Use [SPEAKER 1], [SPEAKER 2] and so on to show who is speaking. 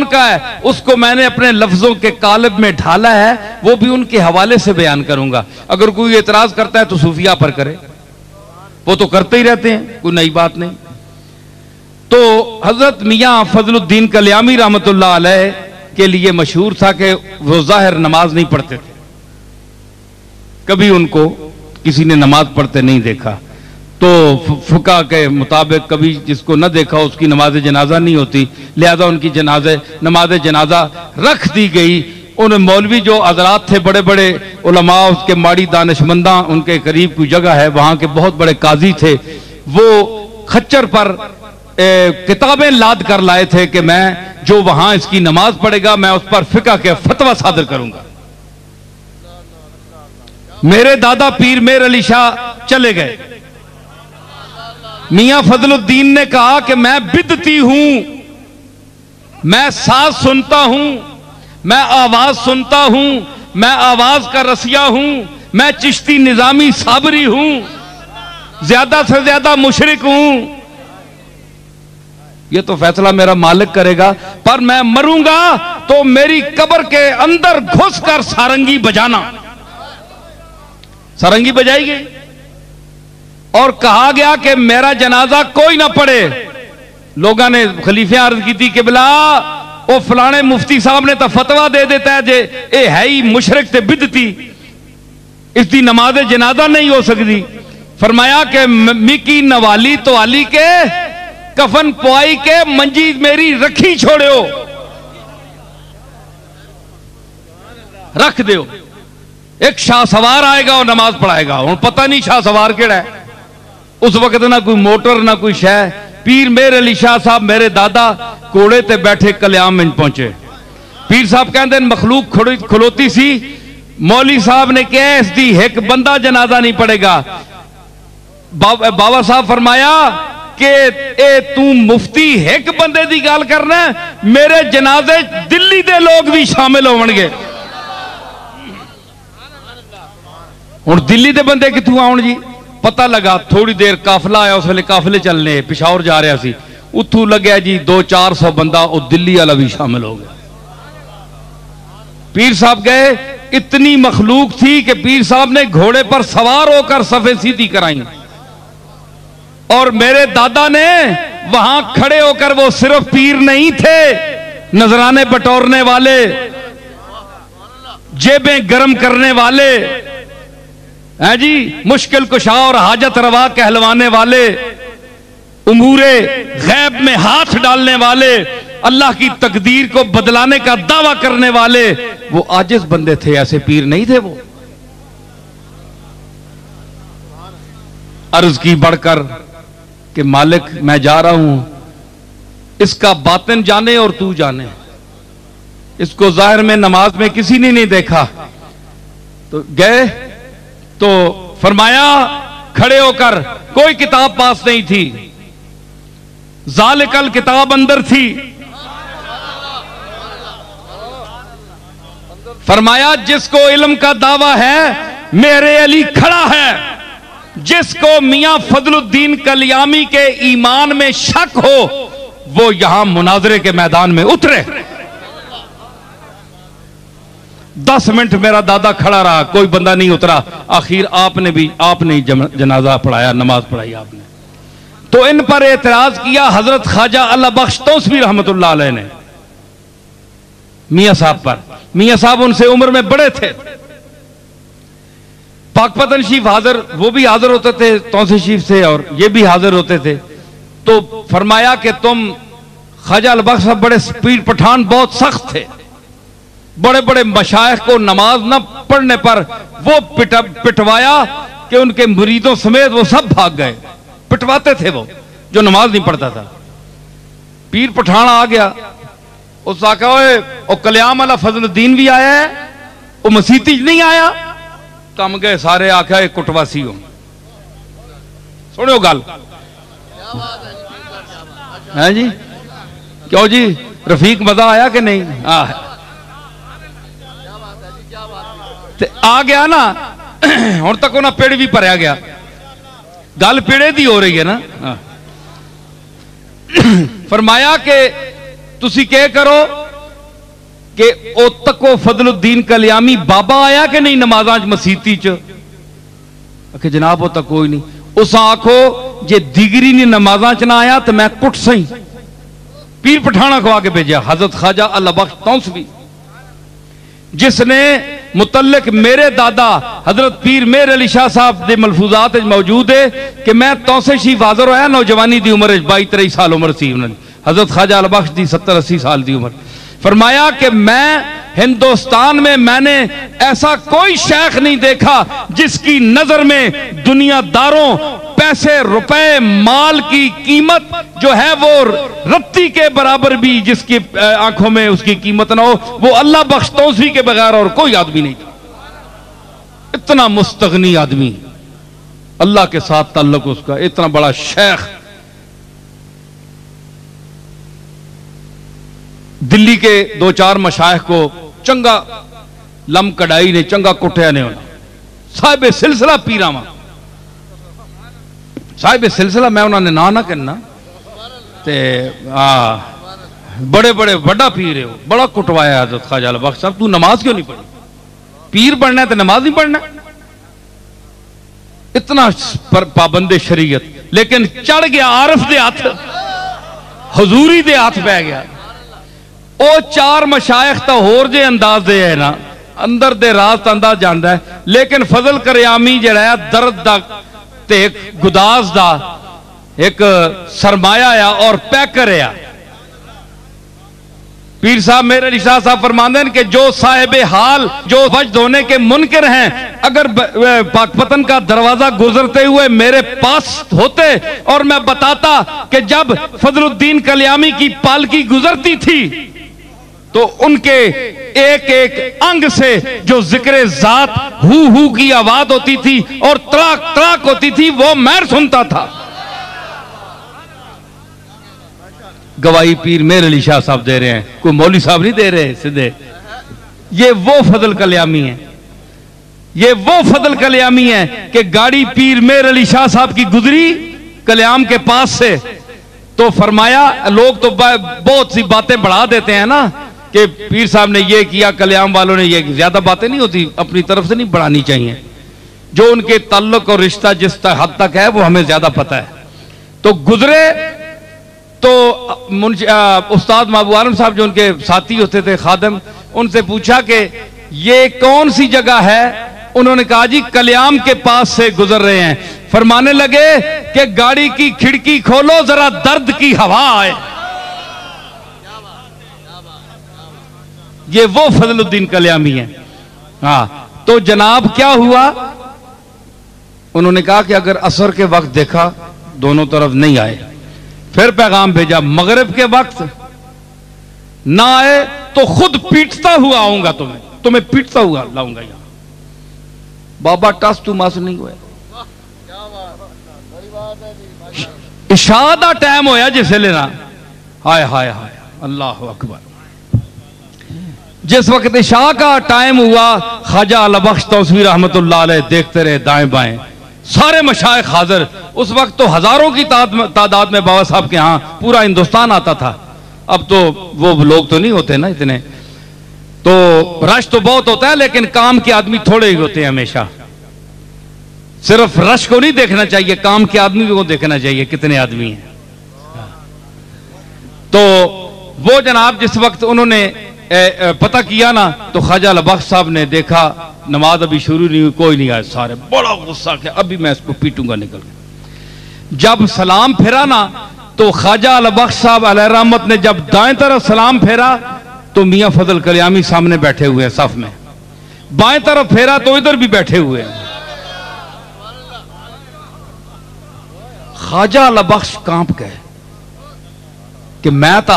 [SPEAKER 1] उनका है, उसको मैंने अपने लफ्जों के कालिब में ढाला है, वो भी उनके हवाले से बयान करूंगा। अगर कोई एतराज करता है तो सूफिया पर करे, वो तो करते ही रहते हैं, कोई नई बात नहीं। तो हजरत मियाँ फजलुद्दीन कल्यामी रहमतुल्लाह अलैह के लिए मशहूर था कि वो जाहिर नमाज नहीं पढ़ते थे, कभी उनको किसी ने नमाज पढ़ते नहीं देखा। तो फुका के मुताबिक कभी जिसको न देखा उसकी नमाज जनाजा नहीं होती, लिहाजा उनकी नमाज जनाजा रख दी गई। उन मौलवी जो हजरात थे, बड़े बड़े उलमा, उसके माड़ी दानिशमंदा, उनके करीब कोई जगह है, वहां के बहुत बड़े काजी थे, वो खच्चर पर किताबें लाद कर लाए थे कि मैं जो वहां इसकी नमाज पढ़ेगा मैं उस पर फिका के फतवा सादर करूंगा। मेरे दादा पीर मेर अली शाह चले गए। मियां फजलुद्दीन ने कहा कि मैं बिदती हूं, मैं साज सुनता हूं, मैं आवाज सुनता हूं, मैं आवाज का रसिया हूं, मैं चिश्ती निजामी साबरी हूं, ज्यादा से ज्यादा मुशरिक हूं। ये तो फैसला मेरा मालिक करेगा, पर मैं मरूंगा तो मेरी कब्र के अंदर घुसकर सारंगी बजाना। सारंगी बजाई गई और कहा गया कि मेरा जनाजा कोई ना पढ़े। लोगों ने खलीफे अर्ज की थी कि बिला वो फलाने मुफ्ती साहब ने तो फतवा दे देता है जे ए है ही मुशरिक ते बिदती, इसकी नमाज जनाजा नहीं हो सकती। फरमाया कि मिकी नवाली तो आली के कफन पुआई के मंजी मेरी रखी छोड़ो, रख दो। एक शाह सवार आएगा और नमाज पढ़ाएगा। और पता नहीं शाह सवार केड़ा है उस वक्त, ना कोई मोटर ना कोई शह। पीर मेर अली शाह साहब मेरे दादा घोड़े ते बैठे कल्याम में पहुंचे। पीर साहब कहते मखलूक खलोती सी, मौली साहब ने कहा इसकी एक बंदा जनाजा नहीं पड़ेगा। बाबा साहब फरमाया कि ए तू मुफ्ती एक बंदे की गल करना, मेरे जनाजे दिल्ली के लोग भी शामिल होणगे। हुण दिल्ली के बंदे कित्थों आउण जी? पता लगा थोड़ी देर काफिला आया, उस वेले काफिले चलने पिशावर जा रहा सी, उत्थों लग्या जी 200-400 बंदा, वो दिल्ली वाला भी शामिल हो गया। पीर साहब गए, इतनी मखलूक थी कि पीर साहब ने घोड़े पर सवार होकर सफे सीधी कराई और मेरे दादा ने वहां खड़े होकर, वो सिर्फ पीर नहीं थे, नजराने बटोरने वाले, जेबें गर्म करने वाले हैं जी, मुश्किल कुशा और हाजत रवा कहलवाने वाले, उमूरे गैब में हाथ डालने वाले, अल्लाह की तकदीर को बदलाने का दावा करने वाले, वो आजिज बंदे थे, ऐसे पीर नहीं थे वो। अर्ज की बढ़कर कि मालिक मैं जा रहा हूं, इसका बातिन जाने और तू जाने, इसको जाहिर में नमाज में किसी ने नहीं देखा। तो गए तो फरमाया खड़े होकर, कोई किताब पास नहीं थी, जालिकल किताब अंदर थी। फरमाया जिसको इल्म का दावा है मेरे अली खड़ा है, जिसको मियां फजलुद्दीन कल्यामी के ईमान में शक हो वो यहां मुनाजरे के मैदान में उतरे। 10 मिनट मेरा दादा खड़ा रहा, कोई बंदा नहीं उतरा। आखिर आपने जनाजा पढ़ाया, नमाज पढ़ाई आपने। तो इन पर एतराज किया हजरत ख्वाजा अल्लाह बख्श तौसवी रहमतुल्लाह अलैह ने मियां साहब पर। मियां साहब उनसे उम्र में बड़े थे। पाकपतन शरीफ हाजिर, वो भी हाजिर होते थे तौसी शरीफ से, और ये भी हाजिर होते थे। तो फरमाया कि तुम ख्वाजा अल्लाह बख्श साहब बड़े स्पीड पठान, बहुत सख्त थे। बड़े बड़े मशाइख को नमाज न पढ़ने पर वो पिटवाया कि उनके मुरीदों समेत वो सब भाग गए। पिटवाते थे वो जो नमाज नहीं पढ़ता था। पीर पठान आ गया, उस आका ओ कल्याम वाला फजलुद्दीन भी आया है, वो मसीती नहीं आया। कम गए सारे, आख्या कुटवासी हो। सुनो गल है जी, क्यों जी रफीक मजा आया कि नहीं? आ गया ना, हुण तक उन्हें पेड़ भी भरया गया। गल पेड़े दी हो रही है ना। फरमाया कि तुसी क्या करो, कि ओ तको फजलुद्दीन कल्यामी बाबा आया कि नहीं नमाजा मसीती च? कि जनाब वो तक कोई नहीं। उस आखो जे दिगरी ने नमाजा च ना आया तो मैं कुट सही। पीर पठाना को आके भेजा हजरत ख्वाजा अल्लाह बख्श तौसवी, जिसने मुतल्लिक मेरे दादा हजरत पीर मेर अली शाह साहब के मलफूजात मौजूद है कि मैं तौसे शी हाजिर होया नौजवानी की उम्र 22-23 साल उम्र सी उन्होंने हजरत ख्वाजा अल्लाह बख्श की 70-80 साल की उम्र। फरमाया कि मैं हिंदुस्तान में मैंने ऐसा कोई शेख नहीं देखा जिसकी नजर में दुनियादारों पैसे रुपए माल की कीमत जो है वो रत्ती के बराबर भी जिसकी आंखों में उसकी कीमत ना हो, वो अल्लाह बख्श तौसवी के बगैर और कोई आदमी नहीं था। इतना मुस्तगनी आदमी, अल्लाह के साथ ताल्लुक उसका, इतना बड़ा शेख। दिल्ली के 2-4 मशाइख को चंगा लम कढ़ाई ने चंगा कुटिया ने होना। साहिब सिलसिला पीरावा साहिब सिलसिला मैं उन्होंने ना करना ते बड़े बड़े बड़ा पीर है, बड़ा कुटवाया हजरत ख्वाजा अल्लाह बख्श साहब। तू नमाज क्यों नहीं पढ़ी? पीर बनना है तो नमाज नहीं पढ़ना? इतना पाबंदे शरीयत, लेकिन चढ़ गया आरफ दे हाथ, हजूरी दे हाथ पै गया। ਉਹ 4 मशाइख तो होर जे अंदाज दे है ना, अंदर दे राज अंदाज जानता है, लेकिन फजल करियामी जड़ा है दर्द दा ते गुदास दा एक सरमाया आ और पैकर आ। पीर साहब मेरे अली शाह साहब फरमाते हैं कि जो साहिब हाल जो वजद होने के मुनकर हैं, अगर पाकपतन का दरवाजा गुजरते हुए मेरे पास होते और मैं बताता कि जब फजलुद्दीन कल्यामी की पालकी गुजरती थी तो उनके एक एक अंग से जो जिक्र जात हु की आवाज होती थी और तड़ाक तड़ाक होती थी, वो मैं सुनता था। गवाही पीर मेर अली शाह साहब दे रहे हैं, कोई मौलवी साहब नहीं दे रहे सीधे। ये वो फजल कल्यामी है, ये वो फजल कल्यामी है कि गाड़ी पीर मेर अली शाह साहब की गुजरी कल्याम के पास से तो फरमाया, लोग तो बहुत सी बातें बढ़ा देते हैं ना कि पीर साहब ने ये किया, कल्याम वालों ने ये, ज्यादा बातें नहीं होती, अपनी तरफ से नहीं बढ़ानी चाहिए। जो उनके ताल्लुक और रिश्ता जिस हद तक है वो हमें ज्यादा पता है। तो गुजरे तो उस्ताद महबूब आलम साहब जो उनके साथी होते थे खादम, उनसे पूछा कि ये कौन सी जगह है? उन्होंने कहा जी कल्याम के पास से गुजर रहे हैं। फरमाने लगे कि गाड़ी की खिड़की खोलो जरा दर्द की हवा आए। ये वो फजलुद्दीन कल्यामी है। हाँ, तो जनाब क्या हुआ? उन्होंने कहा कि अगर असर के वक्त देखा दोनों तरफ नहीं आए, फिर पैगाम भेजा मगरिब के वक्त ना आए तो खुद पीटता हुआ आऊंगा, तुम्हें पीटता हुआ लाऊंगा यहां। बाबा टस तू मस नहीं हुआ। इशा दा टाइम होया जिसे लेना, हाय हाय हाय अल्लाह अकबर। जिस वक्त इशा का टाइम हुआ, ख्वाजा अल्लाह बख्श तौसवी रहमतुल्लाह अलैह देखते रहे दाएं बाएं, सारे मशाइख हाजिर। उस वक्त तो हजारों की तादाद में बाबा साहब के यहाँ पूरा हिंदुस्तान आता था। अब तो वो लोग तो नहीं होते ना इतने, तो रश तो बहुत होता है लेकिन काम के आदमी थोड़े ही होते हैं। हमेशा सिर्फ रश को नहीं देखना चाहिए, काम के आदमी को देखना चाहिए कितने आदमी हैं। तो वो जनाब जिस वक्त उन्होंने पता किया ना, तो ख्वाजा अल्लाह बख्श साहब ने देखा नमाज अभी शुरू नहीं हुई, कोई नहीं आया। सारे बड़ा गुस्सा किया, अभी मैं इसको पीटूंगा निकल के। जब सलाम फेरा ना, तो ख्वाजा अल्लाह बख्श साहब अलैह रहमत ने जब दाएं तरफ सलाम फेरा तो मियां फजल कल्यामी सामने बैठे हुए हैं सफ में, बाएं तरफ फेरा तो इधर भी बैठे हुए हैं। ख्वाजा अल्लाह बख्श कांप गए कि मैं तो